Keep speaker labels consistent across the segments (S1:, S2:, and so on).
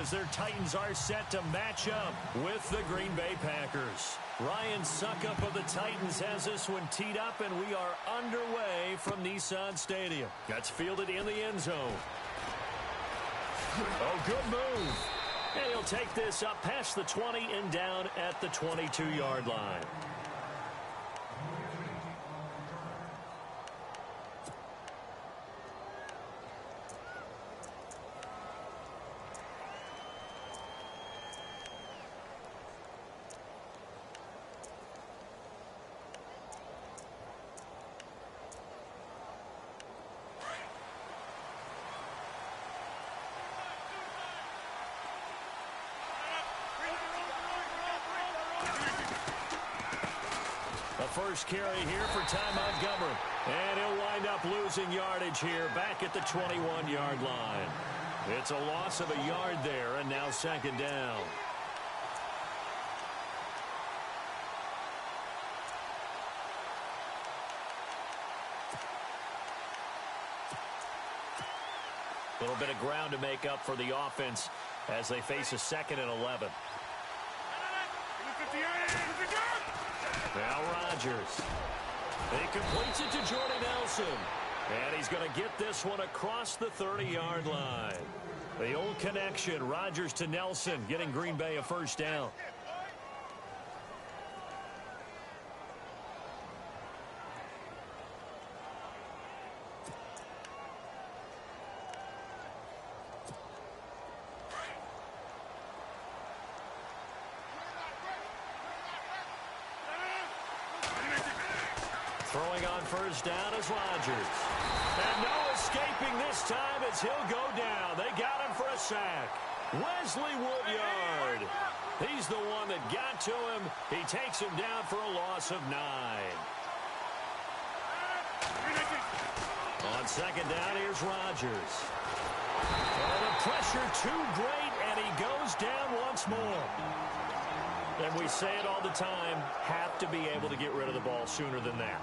S1: as their Titans are set to match up with the Green Bay Packers. Ryan Suckup of the Titans has this one teed up, and we are underway from Nissan Stadium. That's fielded in the end zone. Oh, good move. And he'll take this up past the 20 and down at the 22-yard line. First carry here for Ty Montgomery. And he'll wind up losing yardage here back at the 21-yard line. It's a loss of a yard there, and now second down. A little bit of ground to make up for the offense as they face a 2nd and 11. Now Rodgers. He completes it to Jordy Nelson. And he's going to get this one across the 30-yard line. The old connection, Rodgers to Nelson, getting Green Bay a first down. Throwing on first down is Rodgers. And no escaping this time as he'll go down. They got him for a sack. Wesley Woodyard. He's the one that got to him. He takes him down for a loss of 9. On second down, here's Rodgers. And the pressure too great, and he goes down once more. And we say it all the time, have to be able to get rid of the ball sooner than that.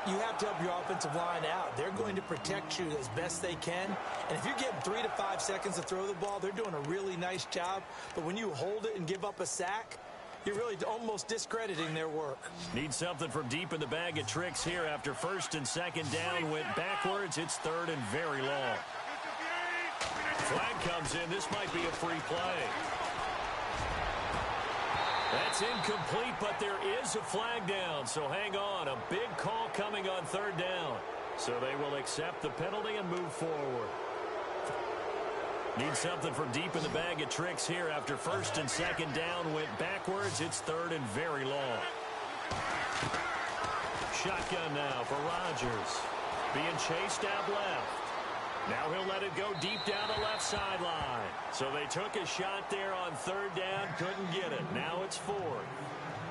S2: You have to help your offensive line out. They're going to protect you as best they can. And if you're getting 3 to 5 seconds to throw the ball, they're doing a really nice job. But when you hold it and give up a sack, you're really almost discrediting their work.
S1: Need something from deep in the bag of tricks here after first and second down went backwards. It's 3rd and very long. Flag comes in. This might be a free play. That's incomplete, but there is a flag down, so hang on. A big call coming on 3rd down. So they will accept the penalty and move forward. Need something from deep in the bag of tricks here after first and second down went backwards. It's 3rd and very long. Shotgun now for Rodgers. Being chased out left. Now he'll let it go deep down the left sideline. So they took a shot there on 3rd down, couldn't get it. Now it's 4th.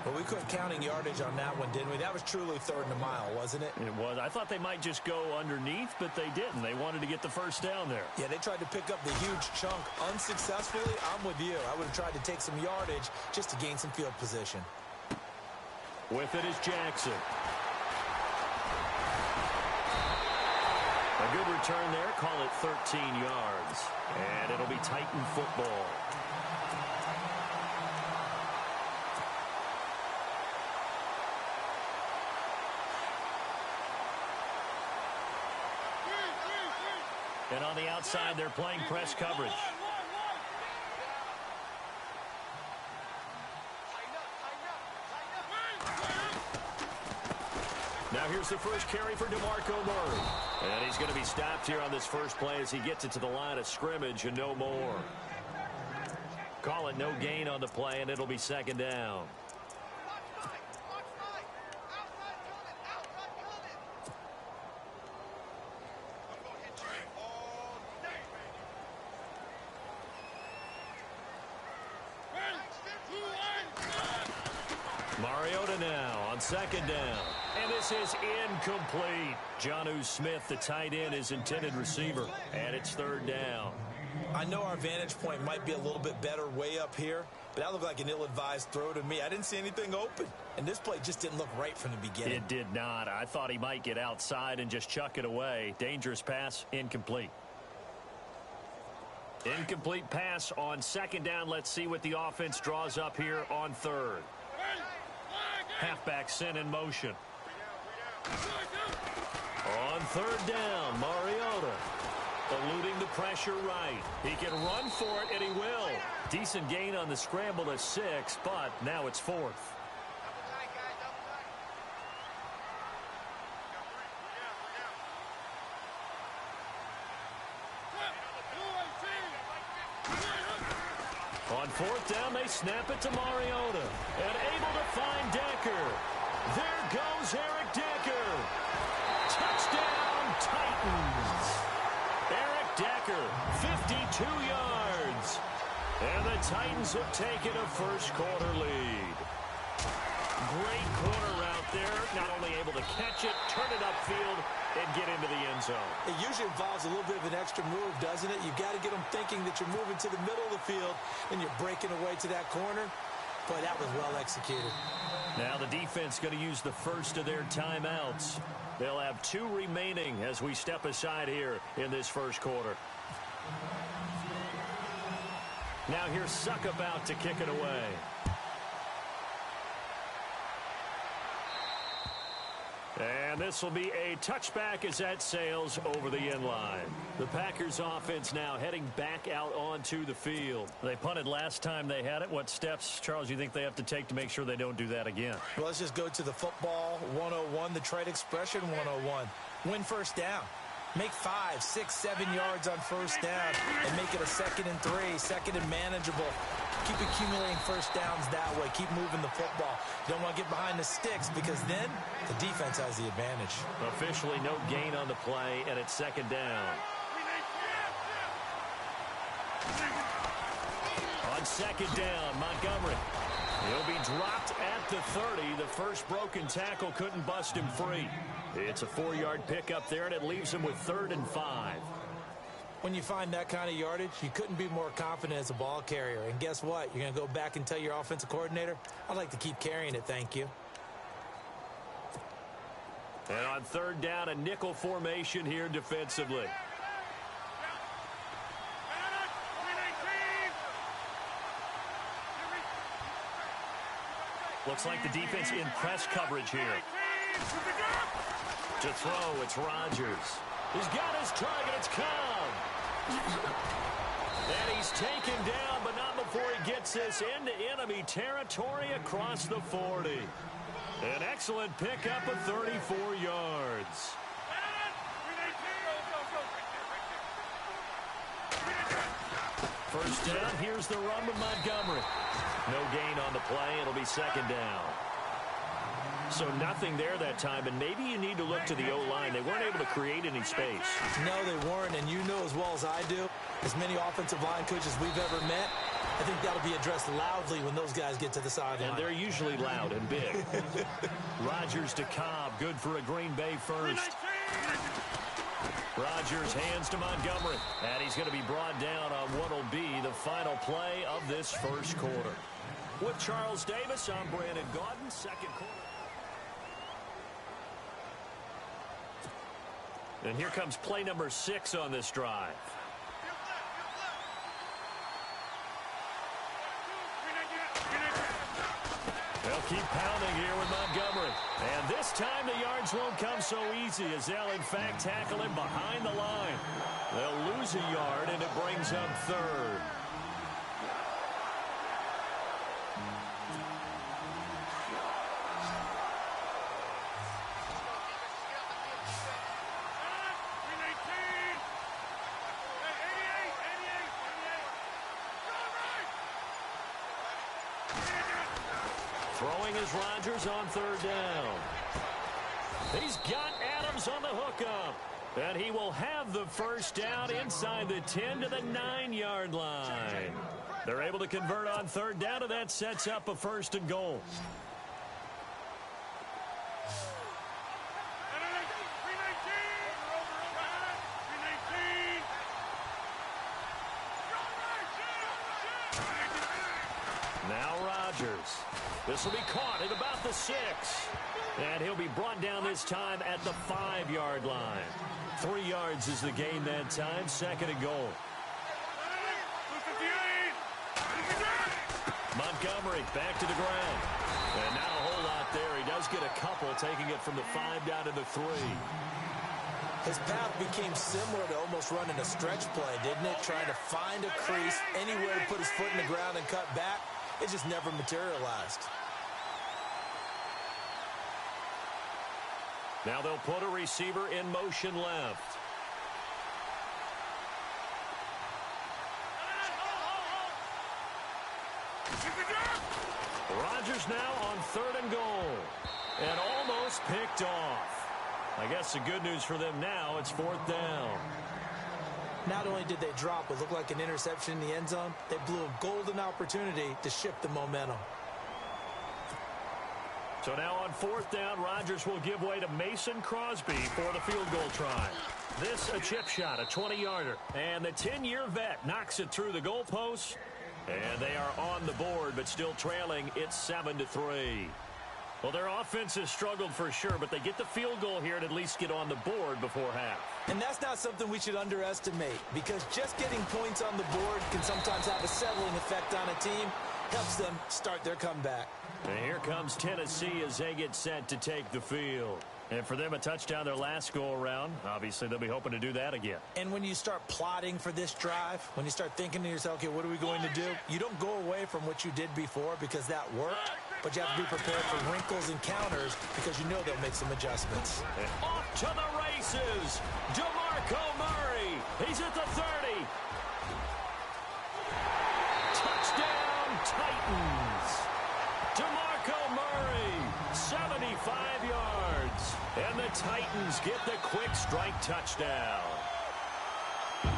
S2: Well, we quit counting yardage on that one, didn't we? That was truly 3rd and a mile, wasn't it?
S1: It was. I thought they might just go underneath, but they didn't. They wanted to get the first down there.
S2: Yeah, they tried to pick up the huge chunk unsuccessfully. I'm with you. I would have tried to take some yardage just to gain some field position.
S1: With it is Jackson. A good return there. Call it 13 yards. And it'll be Titan football. And on the outside, they're playing press coverage. Now here's the first carry for DeMarco Murray. And he's going to be stopped here on this first play as he gets it to the line of scrimmage and no more. Call it no gain on the play, and it'll be 2nd down. Mariota now on 2nd down. And this is incomplete. Jonnu Smith, the tight end, is intended receiver. And it's 3rd down.
S2: I know our vantage point might be a little bit better way up here, but that looked like an ill-advised throw to me. I didn't see anything open. And this play just didn't look right from the beginning.
S1: It did not. I thought he might get outside and just chuck it away. Dangerous pass, incomplete. Incomplete pass on second down. Let's see what the offense draws up here on third. Halfback sent in motion. On third down, Mariota eluding the pressure right. He can run for it, and he will. Decent gain on the scramble to 6, but now it's 4th. On 4th down, they snap it to Mariota. And able to find Decker. There goes Eric Decker. Touchdown, Titans. Eric Decker, 52 yards. And the Titans have taken a first-quarter lead. Great corner route there. Not only able to catch it, turn it upfield, and get into the end zone.
S2: It usually involves a little bit of an extra move, doesn't it? You've got to get them thinking that you're moving to the middle of the field and you're breaking away to that corner. Boy, that was well executed.
S1: Now the defense going to use the first of their timeouts. They'll have 2 remaining as we step aside here in this first quarter. Now here's Suck about to kick it away. And this will be a touchback as that sails over the end line. The Packers offense now heading back out onto the field. They punted last time they had it. What steps, Charles, you think they have to take to make sure they don't do that again?
S2: Well, let's just go to the football 101, the trade expression 101. Win first down. Make 5, 6, 7 yards on first down and make it a 2nd and 3, 2nd and manageable. Keep accumulating first downs that way. Keep moving the football. You don't want to get behind the sticks because then the defense has the advantage.
S1: Officially no gain on the play, and it's 2nd down. On 2nd down, Montgomery. He'll be dropped at the 30. The first broken tackle couldn't bust him free. It's a 4-yard pickup there, and it leaves him with 3rd and 5.
S2: When you find that kind of yardage, you couldn't be more confident as a ball carrier. And guess what? You're going to go back and tell your offensive coordinator, I'd like to keep carrying it, thank you.
S1: And on 3rd down, a nickel formation here defensively. Looks like the defense in press coverage here. To throw, it's Rodgers. He's got his target, it's Cobb. And he's taken down, but not before he gets this into enemy territory across the 40. An excellent pickup of 34 yards. First down, here's the run with Montgomery. No gain on the play, it'll be 2nd down. So nothing there that time, and maybe you need to look to the O-line. They weren't able to create any space.
S2: No, they weren't, and you know as well as I do, as many offensive line coaches we've ever met, I think that'll be addressed loudly when those guys get to the sideline.
S1: And they're usually loud and big. Rodgers to Cobb, good for a Green Bay first. Rodgers hands to Montgomery, and he's going to be brought down on what will be the final play of this first quarter. With Charles Davis, I'm Brandon Gaudin, 2nd quarter. And here comes play number 6 on this drive. They'll keep pounding here with Montgomery. And this time the yards won't come so easy as they'll, in fact, tackle him behind the line. They'll lose a yard, and it brings up 3rd. Throwing is Rodgers on 3rd down. He's got Adams on the hookup. And he will have the first down inside the 10 to the 9-yard line. They're able to convert on 3rd down, and that sets up a 1st and goal. Now Rodgers. This will be caught at about the 6. And he'll be brought down this time at the 5-yard line. 3 yards is the gain that time, 2nd and goal. Montgomery back to the ground. And not a whole lot there. He does get a couple, taking it from the 5 down to the 3.
S2: His path became similar to almost running a stretch play, didn't it? Trying to find a crease, anywhere to put his foot in the ground and cut back. It just never materialized.
S1: Now they'll put a receiver in motion left. Rodgers now on 3rd and goal. And almost picked off. I guess the good news for them now, it's 4th down.
S2: Not only did they drop what looked like an interception in the end zone, they blew a golden opportunity to shift the momentum.
S1: So now on 4th down, Rodgers will give way to Mason Crosby for the field goal try. This a chip shot, a 20-yarder. And the 10-year vet knocks it through the goalpost. And they are on the board, but still trailing. It's 7-3. Well, their offense has struggled for sure, but they get the field goal here and at least get on the board before half.
S2: And that's not something we should underestimate, because just getting points on the board can sometimes have a settling effect on a team. Helps them start their comeback.
S1: And here comes Tennessee as they get set to take the field. And for them, a touchdown their last go-around. Obviously, they'll be hoping to do that again.
S2: And when you start plotting for this drive, when you start thinking to yourself, okay, what are we going to do? You don't go away from what you did before because that worked, but you have to be prepared for wrinkles and counters because you know they'll make some adjustments.
S1: And off to the races, DeMarco Murray. He's at the 30. Touchdown, Titans. DeMarco Murray, 75 yards. And the Titans get the quick strike touchdown.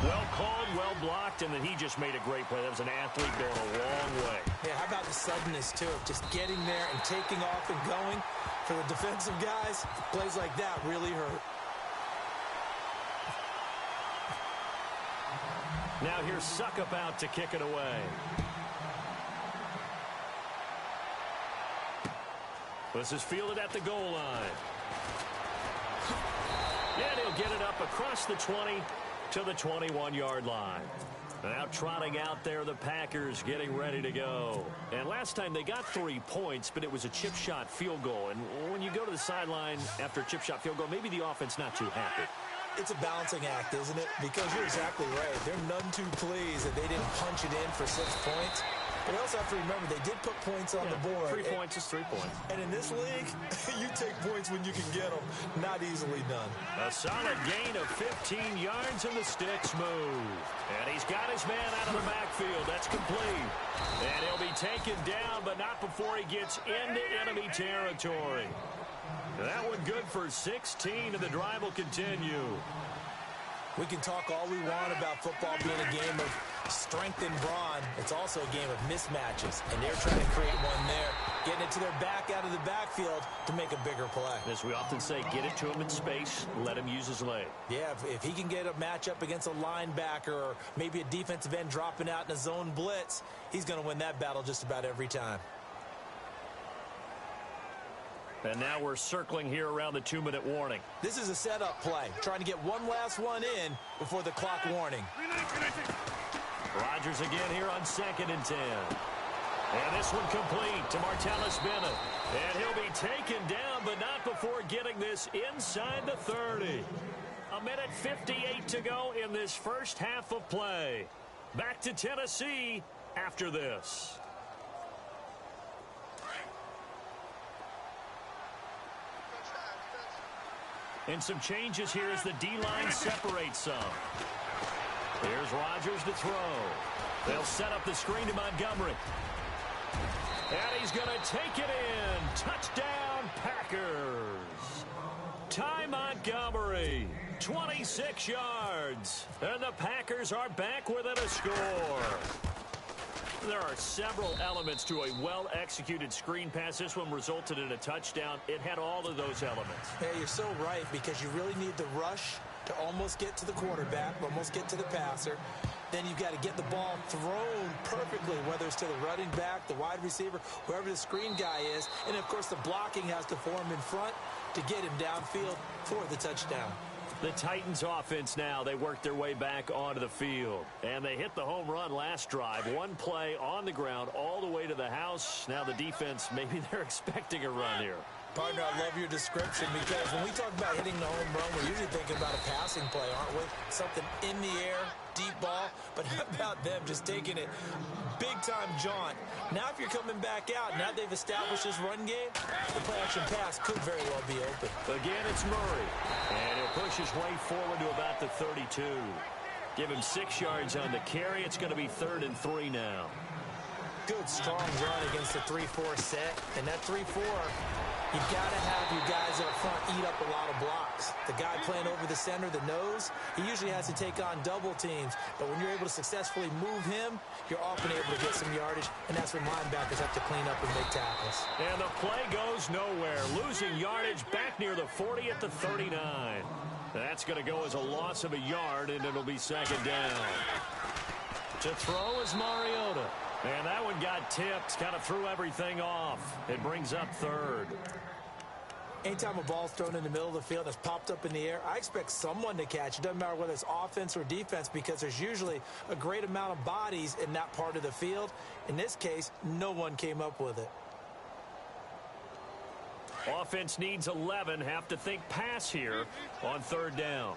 S1: Well called, well blocked, and then he just made a great play. That was an athlete going a long way.
S2: Yeah, how about the suddenness, too, of just getting there and taking off and going? For the defensive guys, plays like that really hurt.
S1: Now here's Suckup out to kick it away. This is fielded at the goal line. And he'll get it up across the 20 to the 21-yard line. Now trotting out there, the Packers getting ready to go. And last time they got 3 points, but it was a chip shot field goal. And when you go to the sideline after a chip shot field goal, maybe the offense not too happy.
S2: It's a balancing act, isn't it? Because you're exactly right. They're none too pleased that they didn't punch it in for 6 points. But we also have to remember they did put points on the board.
S1: 3 points is 3 points.
S2: And in this league, you take points when you can get them. Not easily done.
S1: A solid gain of 15 yards and the sticks move. And he's got his man out of the backfield. That's complete. And he'll be taken down, but not before he gets into enemy territory. That one good for 16, and the drive will continue.
S2: We can talk all we want about football being a game of strength and brawn. It's also a game of mismatches, and they're trying to create one there, getting it to their back out of the backfield to make a bigger play.
S1: As we often say, get it to him in space, let him use his leg.
S2: Yeah, if he can get a matchup against a linebacker or maybe a defensive end dropping out in a zone blitz, he's going to win that battle just about every time.
S1: And now we're circling here around the 2-minute warning.
S2: This is a setup play, trying to get one last one in before the clock warning.
S1: Rodgers again here on 2nd and 10. And this one complete to Martellus Bennett. And he'll be taken down, but not before getting this inside the 30. 1:58 to go in this first half of play. Back to Tennessee after this. And some changes here as the D-line separates some. Here's Rodgers to throw. They'll set up the screen to Montgomery. And he's going to take it in. Touchdown, Packers. Ty Montgomery, 26 yards. And the Packers are back within a score. There are several elements to a well-executed screen pass. This one resulted in a touchdown. It had all of those elements.
S2: Yeah, you're so right, because you really need the rush to almost get to the quarterback, almost get to the passer. Then you've got to get the ball thrown perfectly, whether it's to the running back, the wide receiver, whoever the screen guy is. And, of course, the blocking has to form in front to get him downfield for the touchdown.
S1: The Titans offense now, they work their way back onto the field. And they hit the home run last drive. One play on the ground all the way to the house. Now the defense, maybe they're expecting a run here.
S2: Partner, I love your description because when we talk about hitting the home run, we're usually thinking about a passing play, aren't we? Something in the air, deep ball. But how about them just taking it big-time jaunt? Now if you're coming back out, now they've established this run game, the play-action pass could very well be open.
S1: Again, it's Murray. And he'll push his way forward to about the 32. Give him 6 yards on the carry. It's going to be 3rd and 3 now.
S2: Good, strong run against the 3-4 set. And that 3-4... you've got to have your guys up front eat up a lot of blocks. The guy playing over the center, the nose, he usually has to take on double teams. But when you're able to successfully move him, you're often able to get some yardage, and that's when linebackers have to clean up and make tackles.
S1: And the play goes nowhere. Losing yardage back near the 40 at the 39. That's going to go as a loss of a yard, and it'll be 2nd down. To throw is Mariota. And that one got tipped, kind of threw everything off. It brings up 3rd.
S2: Anytime a ball's thrown in the middle of the field that's popped up in the air, I expect someone to catch. It doesn't matter whether it's offense or defense because there's usually a great amount of bodies in that part of the field. In this case, no one came up with it.
S1: Offense needs 11. Have to think pass here on 3rd down.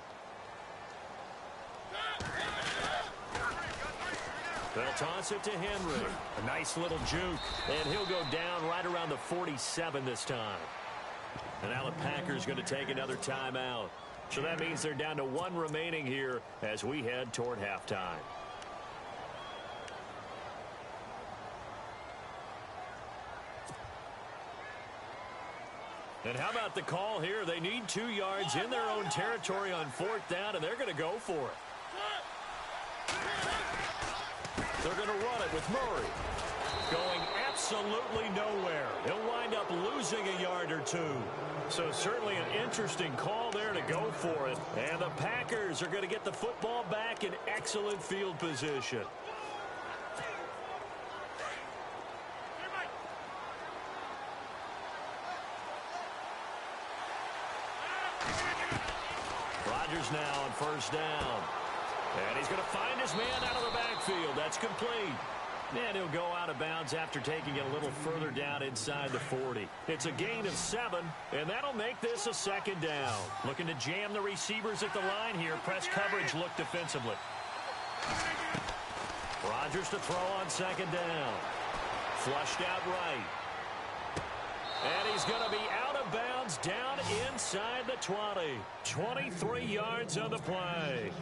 S1: They'll toss it to Henry. A nice little juke. And he'll go down right around the 47 this time. And now the Packers going to take another timeout. So that means they're down to 1 remaining here as we head toward halftime. And how about the call here? They need 2 yards in their own territory on 4th down, and they're going to go for it. They're going to run it with Murray. Going absolutely nowhere. He'll wind up losing a yard or 2. So certainly an interesting call there to go for it. And the Packers are going to get the football back in excellent field position. Rodgers now on 1st down. And he's going to find his man out of the backfield. That's complete. And he'll go out of bounds after taking it a little further down inside the 40. It's a gain of 7, and that'll make this a 2nd down. Looking to jam the receivers at the line here. Press coverage look defensively. Rodgers to throw on 2nd down. Flushed out right. And he's going to be out of bounds down inside the 20. 23 yards on the play.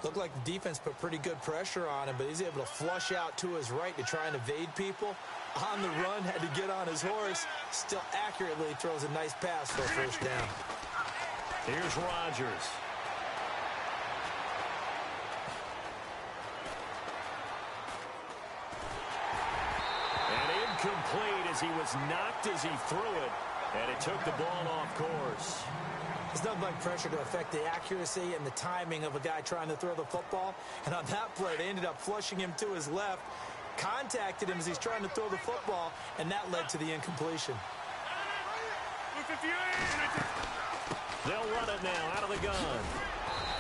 S2: Looked like the defense put pretty good pressure on him, but he's able to flush out to his right to try and evade people. On the run, had to get on his horse. Still accurately throws a nice pass for a 1st down.
S1: Here's Rodgers. And incomplete as he was knocked as he threw it, and it took the ball off course.
S2: It's nothing like pressure to affect the accuracy and the timing of a guy trying to throw the football. And on that play, they ended up flushing him to his left, contacted him as he's trying to throw the football, and that led to the incompletion.
S1: They'll run it now out of the gun.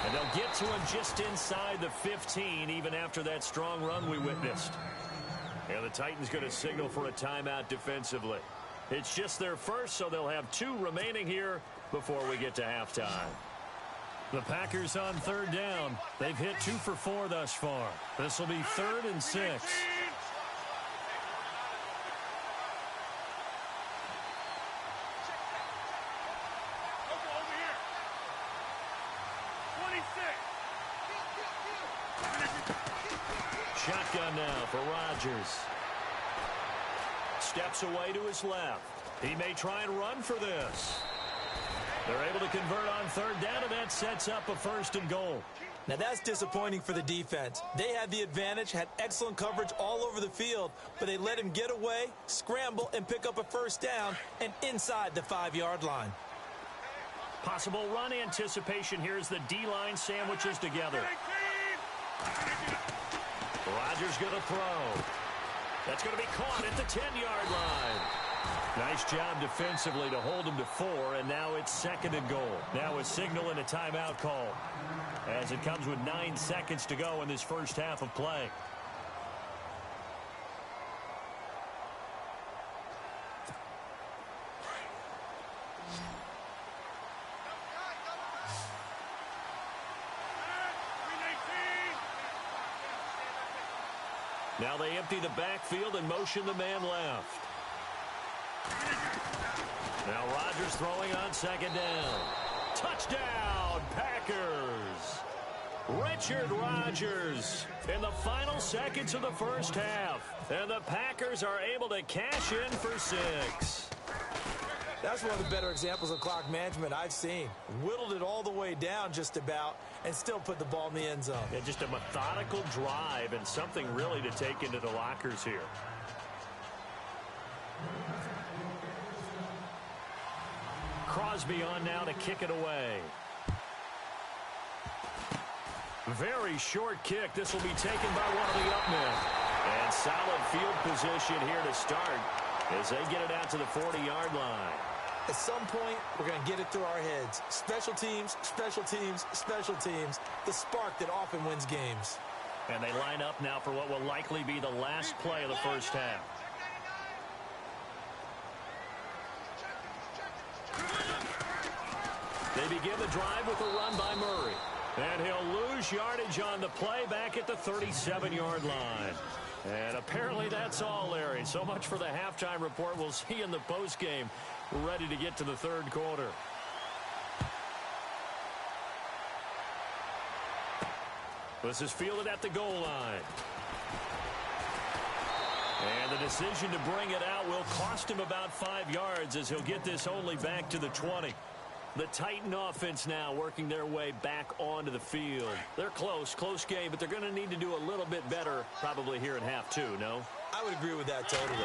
S1: And they'll get to him just inside the 15, even after that strong run we witnessed. And the Titans going to signal for a timeout defensively. It's just their first, so they'll have 2 remaining here before we get to halftime. The Packers on 3rd down. They've hit 2 for 4 thus far. This will be 3rd and 6. Shotgun now for Rodgers. Steps away to his left. He may try and run for this. They're able to convert on 3rd down, and that sets up a 1st and goal.
S2: Now that's disappointing for the defense. They had the advantage, had excellent coverage all over the field, but they let him get away, scramble, and pick up a 1st down, and inside the 5-yard line.
S1: Possible run anticipation here as the D-line sandwiches together. Rodgers going to throw. That's going to be caught at the 10-yard line. Nice job defensively to hold him to 4, and now it's 2nd and goal. Now a signal and a timeout call as it comes with 9 seconds to go in this first half of play. Now they empty the backfield and motion the man left. Now Rodgers throwing on 2nd down. Touchdown, Packers! Richard Rodgers in the final seconds of the first half. And the Packers are able to cash in for 6.
S2: That's one of the better examples of clock management I've seen. Whittled it all the way down just about and still put the ball in the end zone.
S1: Yeah, just a methodical drive and something really to take into the lockers here. Crosby on now to kick it away. Very short kick. This will be taken by one of the up men. And solid field position here to start as they get it out to the 40-yard line.
S2: At some point, we're going to get it through our heads. Special teams, special teams, special teams. The spark that often wins games.
S1: And they line up now for what will likely be the last play of the first half. They begin the drive with a run by Murray. And he'll lose yardage on the play back at the 37-yard line. And apparently that's all, Larry. So much for the halftime report. We'll see in the postgame. We're ready to get to the 3rd quarter. This is fielded at the goal line. And the decision to bring it out will cost him about 5 yards as he'll get this only back to the 20. The Titan offense now working their way back onto the field. They're close game, but they're going to need to do a little bit better probably here in half 2, no?
S2: I would agree with that totally.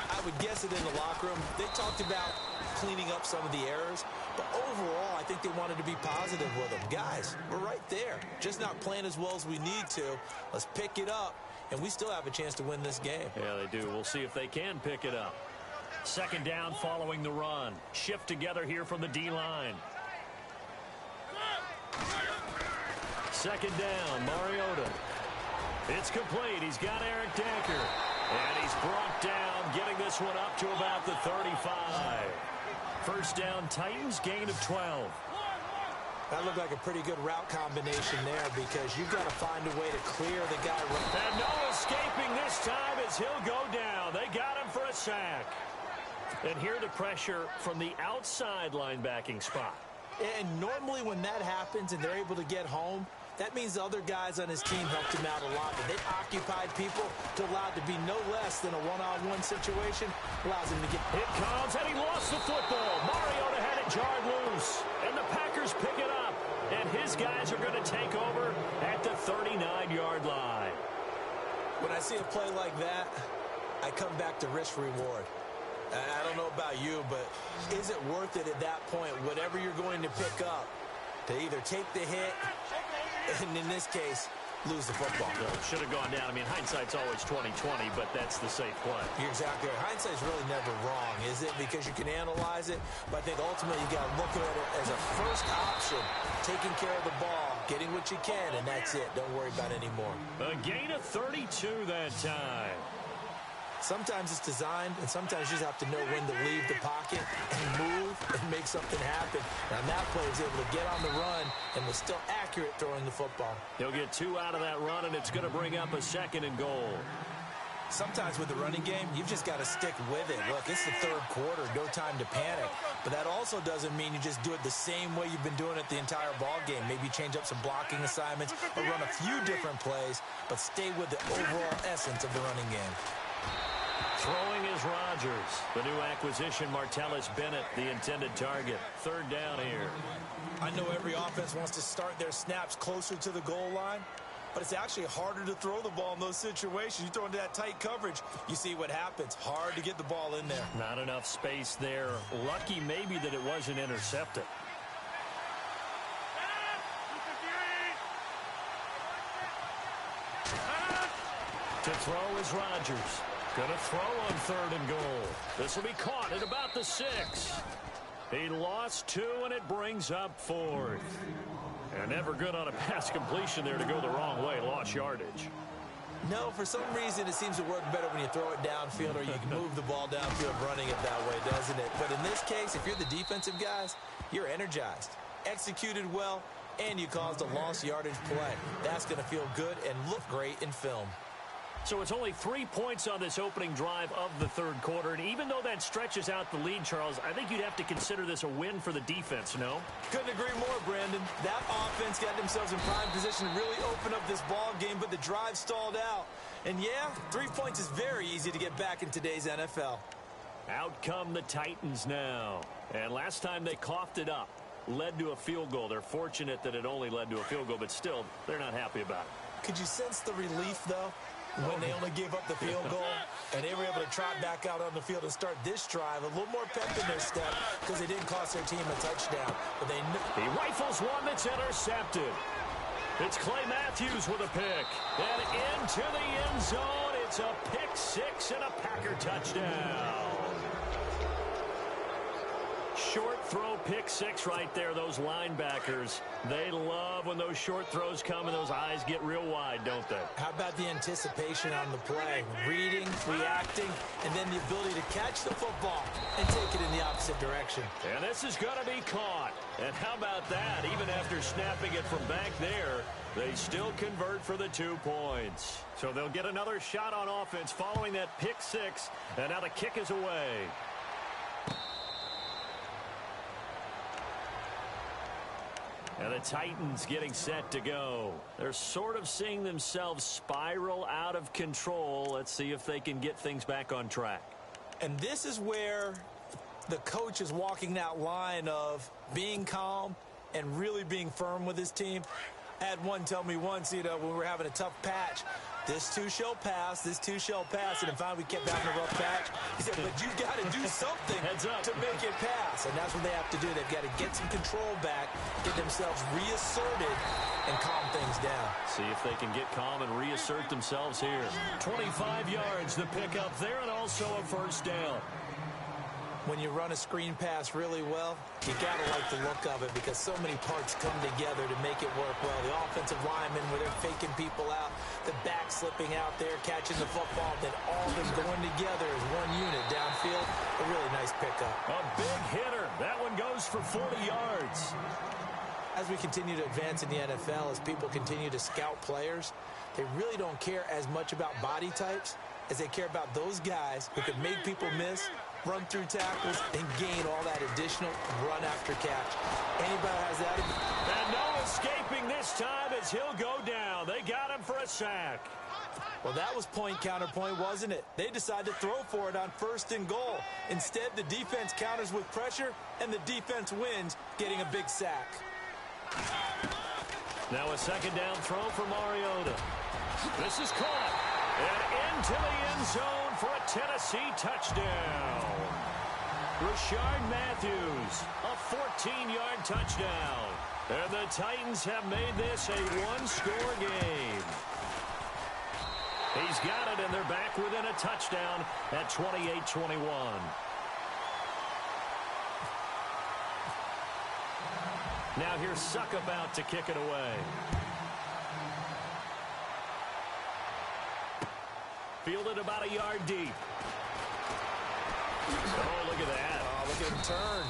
S2: I would guess it in the locker room. They talked about cleaning up some of the errors, but overall, I think they wanted to be positive with them. Guys, we're right there. Just not playing as well as we need to. Let's pick it up, and we still have a chance to win this game.
S1: Yeah, they do. We'll see if they can pick it up. 2nd down following the run. Shift together here from the D-line. 2nd down, Mariota. It's complete. He's got Eric Decker. And he's brought down, getting this one up to about the 35. First down, Titans, gain of 12.
S2: That looked like a pretty good route combination there because you've got to find a way to clear the guy.
S1: And no escaping this time as he'll go down. They got him for a sack. And here the pressure from the outside linebacking spot.
S2: And normally when that happens and they're able to get home, that means the other guys on his team helped him out a lot. But they occupied people to allow it to be no less than a one-on-one situation. Allows him to get...
S1: It comes, and he lost the football. Mariota had it jarred loose. And the Packers pick it up. And his guys are going to take over at the 39-yard line.
S2: When I see a play like that, I come back to risk-reward. I don't know about you, but is it worth it at that point, whatever you're going to pick up, to either take the hit, and in this case, lose the football?
S1: No, should have gone down. I mean, hindsight's always 20/20, but that's the safe play.
S2: You're exactly right. Hindsight's really never wrong, is it? Because you can analyze it, but I think ultimately you got to look at it as a first option, taking care of the ball, getting what you can, and that's it. Don't worry about it anymore.
S1: A gain of 32 that time.
S2: Sometimes it's designed, and sometimes you just have to know when to leave the pocket and move and make something happen. And that player was able to get on the run and was still accurate throwing the football.
S1: He'll get 2 out of that run, and it's going to bring up a 2nd and goal.
S2: Sometimes with the running game, you've just got to stick with it. Look, it's the 3rd quarter, no time to panic. But that also doesn't mean you just do it the same way you've been doing it the entire ball game. Maybe change up some blocking assignments or run a few different plays, but stay with the overall essence of the running game.
S1: Throwing is Rodgers. The new acquisition, Martellus Bennett, the intended target. 3rd down here.
S2: I know every offense wants to start their snaps closer to the goal line, but it's actually harder to throw the ball in those situations. You throw into that tight coverage, you see what happens. Hard to get the ball in there.
S1: Not enough space there. Lucky maybe that it wasn't intercepted. To throw is Rodgers. Going to throw on 3rd and goal. This will be caught at about the 6. He lost 2, and it brings up 4th. And never good on a pass completion there to go the wrong way. Lost yardage.
S2: No, for some reason it seems to work better when you throw it downfield or you can move the ball downfield running it that way, doesn't it? But in this case, if you're the defensive guys, you're energized, executed well, and you caused a lost yardage play. That's going to feel good and look great in film.
S1: So it's only 3 points on this opening drive of the 3rd quarter. And even though that stretches out the lead, Charles, I think you'd have to consider this a win for the defense, no?
S2: Couldn't agree more, Brandon. That offense got themselves in prime position to really open up this ball game, but the drive stalled out. And yeah, 3 points is very easy to get back in today's NFL.
S1: Out come the Titans now. And last time they coughed it up, led to a field goal. They're fortunate that it only led to a field goal, but still, they're not happy about it.
S2: Could you sense the relief, though? When they only gave up the field goal and they were able to trot back out on the field and start this drive, a little more pep in their step because they didn't cost their team a touchdown. But they
S1: he rifles one that's intercepted. It's Clay Matthews with a pick. And into the end zone, it's a pick 6 and a Packer touchdown. Short throw pick 6 right there. Those linebackers, they love when those short throws come and those eyes get real wide, don't they?
S2: How about the anticipation on the play? Reading, reacting, and then the ability to catch the football and take it in the opposite direction.
S1: And this is going to be caught. And how about that? Even after snapping it from back there, they still convert for the 2 points. So they'll get another shot on offense following that pick 6. And now the kick is away. And the Titans getting set to go. They're sort of seeing themselves spiral out of control. Let's see if they can get things back on track.
S2: And this is where the coach is walking that line of being calm and really being firm with his team. I had one tell me once, when we were having a tough patch, this too shall pass, this too shall pass. And finally we kept having a rough patch. He said, but you've got to do something to make it pass. And that's what they have to do. They've got to get some control back, get themselves reasserted, and calm things down.
S1: See if they can get calm and reassert themselves here. 25 yards, the pickup there, and also a first down.
S2: When you run a screen pass really well, you got to like the look of it because so many parts come together to make it work well. The offensive linemen, where they're faking people out, the back slipping out there, catching the football, then all of them going together as one unit downfield. A really nice pickup.
S1: A big hitter. That one goes for 40 yards.
S2: As we continue to advance in the NFL, as people continue to scout players, they really don't care as much about body types as they care about those guys who can make people miss, run through tackles, and gain all that additional run after catch. Anybody has that?
S1: And no escaping this time as he'll go down. They got him for a sack.
S2: Well, that was point counterpoint, wasn't it? They decided to throw for it on 1st and goal. Instead, the defense counters with pressure, and the defense wins, getting a big sack.
S1: Now a 2nd down throw for Mariota. This is caught. And into the end zone for a Tennessee touchdown. Rashard Matthews, a 14-yard touchdown. And the Titans have made this a one-score game. He's got it, and they're back within a touchdown at 28-21. Now here's Suck about to kick it away. Fielded about a yard deep. Oh, look at that.
S2: Oh, look at him turn.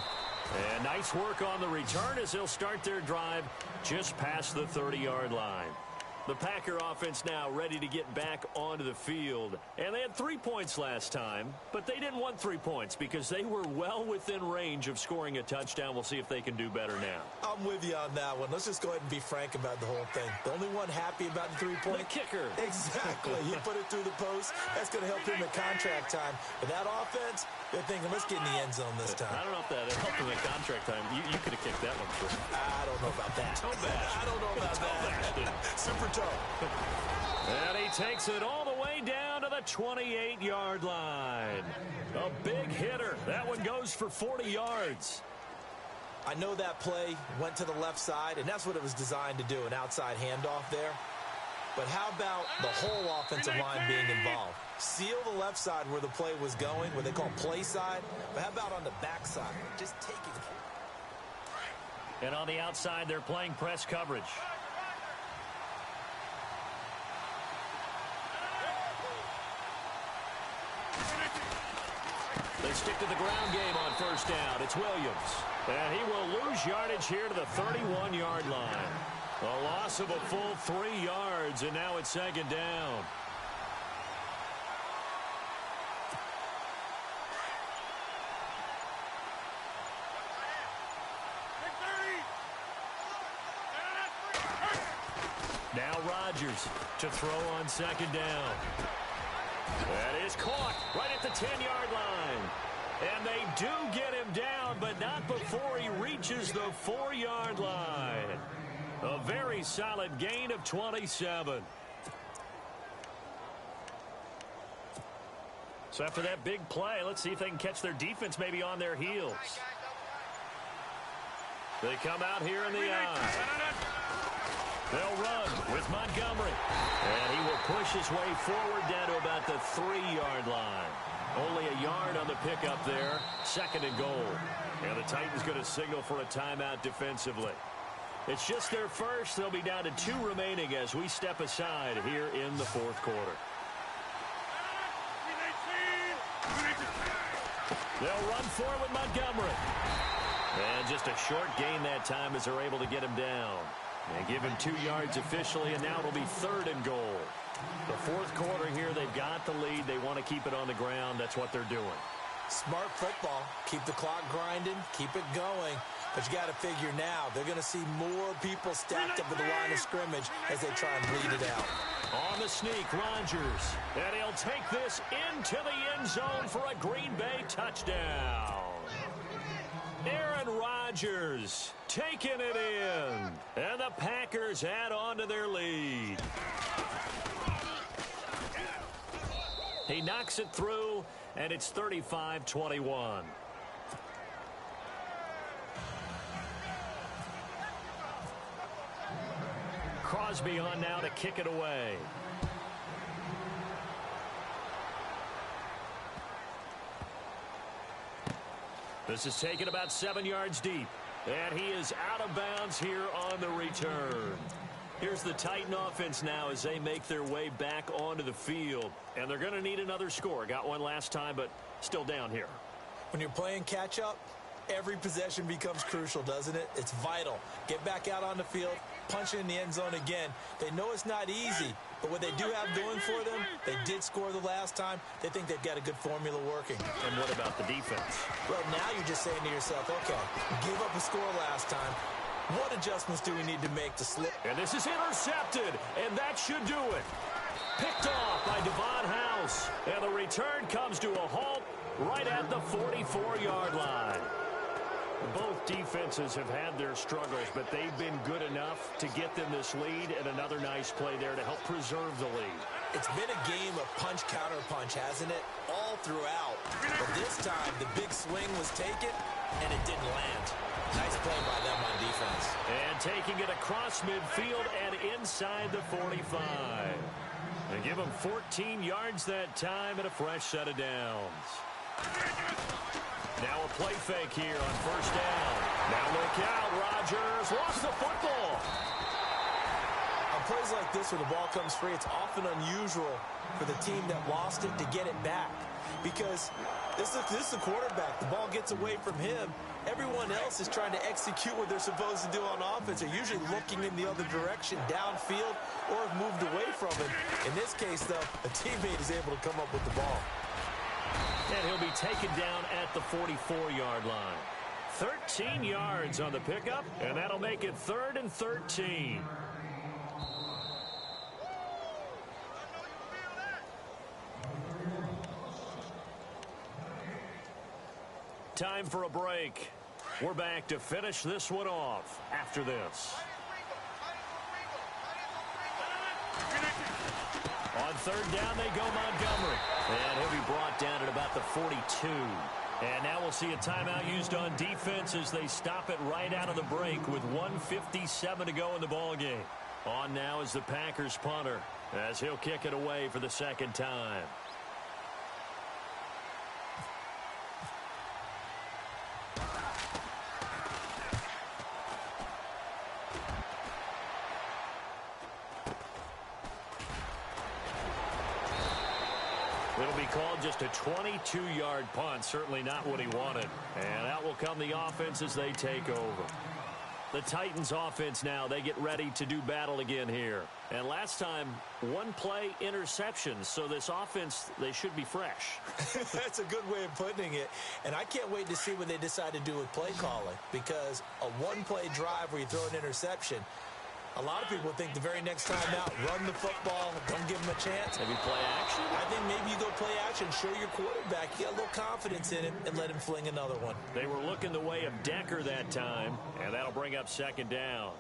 S1: And nice work on the return as they'll start their drive just past the 30-yard line. The Packer offense now ready to get back onto the field. And they had 3 points last time, but they didn't want 3 points because they were well within range of scoring a touchdown. We'll see if they can do better now.
S2: I'm with you on that one. Let's just go ahead and be frank about the whole thing. The only one happy about the 3-point.
S1: The kicker.
S2: Exactly. He put it through the post. That's going to help him in contract time. But that offense, they're thinking, let's get in the end zone this time.
S1: I don't know if that helped him in contract time. You could have kicked that one through.
S2: I don't know about that.
S1: Toe bash.
S2: I don't know about that. Super toe.
S1: And he takes it all the way down to the 28-yard line. A big hitter. That one goes for 40 yards.
S2: I know that play went to the left side, and that's what it was designed to do, an outside handoff there. But how about the whole offensive line being involved? Seal the left side where the play was going, what they call play side. But how about on the back side? Just take it.
S1: And on the outside, they're playing press coverage. They stick to the ground game on first down. It's Williams. And he will lose yardage here to the 31-yard line. A loss of a full 3 yards, and now it's second down. Now Rodgers to throw on second down. That is caught right at the 10-yard line. And they do get him down, but not before he reaches the 4-yard line. A very solid gain of 27. So after that big play, let's see if they can catch their defense maybe on their heels. They come out here in the eye. They'll run with Montgomery. And he will push his way forward down to about the 3-yard line. Only a yard on the pickup there. Second and goal. And the Titans going to signal for a timeout defensively. It's just their first. They'll be down to 2 remaining as we step aside here in the fourth quarter. They'll run forward with Montgomery. And just a short gain that time as they're able to get him down. And give him 2 yards officially, and now it'll be third and goal. The fourth quarter here, they've got the lead. They want to keep it on the ground. That's what they're doing.
S2: Smart football. Keep the clock grinding. Keep it going. But you got to figure now, they're going to see more people stacked up at the line of scrimmage as they try and bleed it out.
S1: On the sneak, Rodgers. And he'll take this into the end zone for a Green Bay touchdown. Aaron Rodgers taking it in. And the Packers add on to their lead. He knocks it through, and it's 35-21. Crosby on now to kick it away. This is taken about 7 yards deep. And he is out of bounds here on the return. Here's the Titan offense now as they make their way back onto the field. And they're going to need another score. Got one last time, but still down here.
S2: When you're playing catch-up, every possession becomes crucial, doesn't it? It's vital. Get back out on the field, punch it in the end zone again. They know it's not easy, but what they do have going for them, they did score the last time. They think they've got a good formula working.
S1: And what about the defense?
S2: Well, now you're just saying to yourself, okay, give up a score last time. What adjustments do we need to make to slip?
S1: And this is intercepted, and that should do it. Picked off by Devon House. And the return comes to a halt right at the 44-yard line. Both defenses have had their struggles, but they've been good enough to get them this lead, and another nice play there to help preserve the lead.
S2: It's been a game of punch-counter-punch, hasn't it? All throughout. But this time, the big swing was taken, and it didn't land. Nice play by them on defense.
S1: And taking it across midfield and inside the 45. And give them 14 yards that time and a fresh set of downs. Now a play fake here on first down. Now look out, Rodgers lost the football.
S2: On plays like this where the ball comes free, it's often unusual for the team that lost it to get it back. Because this is the quarterback. The ball gets away from him. Everyone else is trying to execute what they're supposed to do on offense. They're usually looking in the other direction, downfield, or have moved away from him. In this case, though, a teammate is able to come up with the ball.
S1: And he'll be taken down at the 44-yard line. 13 yards on the pickup, and that'll make it 3rd and 13. Time for a break. We're back to finish this one off after this. On third down, they go Montgomery. And he'll be brought down at about the 42. And now we'll see a timeout used on defense as they stop it right out of the break with 1:57 to go in the ballgame. On now is the Packers punter, as he'll kick it away for the second time. It'll be called just a 22-yard punt. Certainly not what he wanted. And out will come the offense as they take over. The Titans offense now, they get ready to do battle again here. And last time, one play interceptions. So this offense, they should be fresh.
S2: That's a good way of putting it. And I can't wait to see what they decide to do with play calling. Because a one-play drive where you throw an interception, a lot of people think the very next time out, run the football, don't give them a chance.
S1: Maybe play action?
S2: I think maybe you go play action, show your quarterback, you got a little confidence in him, and let him fling another one.
S1: They were looking the way of Decker that time, and that'll bring up second down.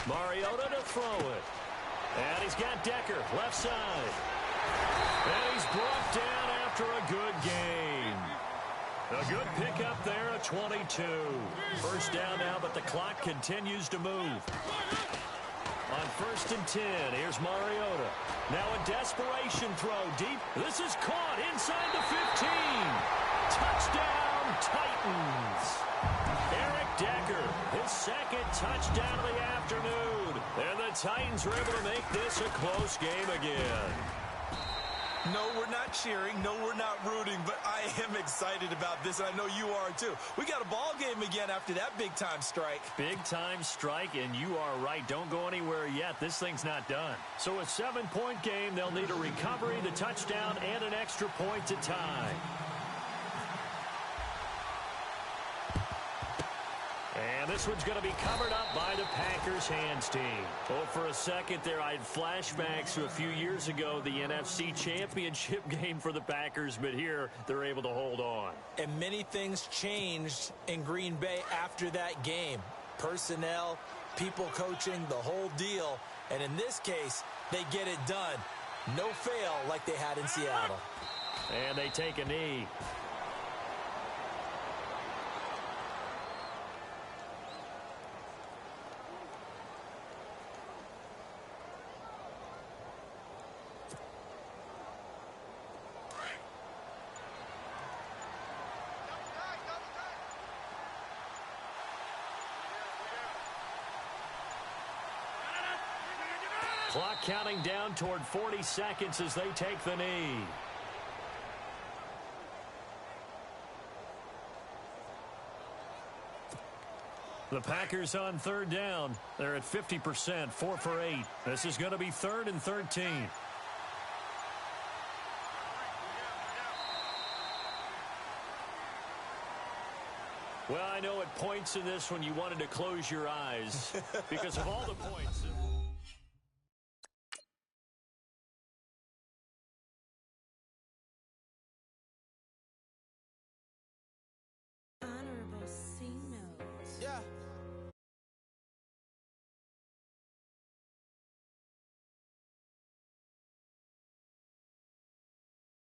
S1: Mariota to throw it. And he's got Decker, left side. And he's brought down after a good game. A good pickup there at 22. First down now, but the clock continues to move. On 1st and 10, here's Mariota. Now a desperation throw deep. This is caught inside the 15. Touchdown, Titans. Eric Decker, his second touchdown of the afternoon. And the Titans are able to make this a close game again.
S2: No, we're not cheering. No, we're not rooting, but I am excited about this, and I know you are too. We got a ball game again after that big-time strike.
S1: Big-time strike, and you are right. Don't go anywhere yet. This thing's not done. So a 7-point game, they'll need a recovery, the touchdown, and an extra point to tie. And this one's going to be covered up by the Packers hands team. Oh, for a second there, I had flashbacks to a few years ago, the NFC Championship game for the Packers, but here they're able to hold on.
S2: And many things changed in Green Bay after that game. Personnel, people coaching, the whole deal. And in this case, they get it done. No fail like they had in Seattle.
S1: And they take a knee. Clock counting down toward 40 seconds as they take the knee. The Packers on 3rd down. They're at 50%, 4 for 8. This is going to be 3rd and 13. Well, I know at points in this when you wanted to close your eyes because of all the points.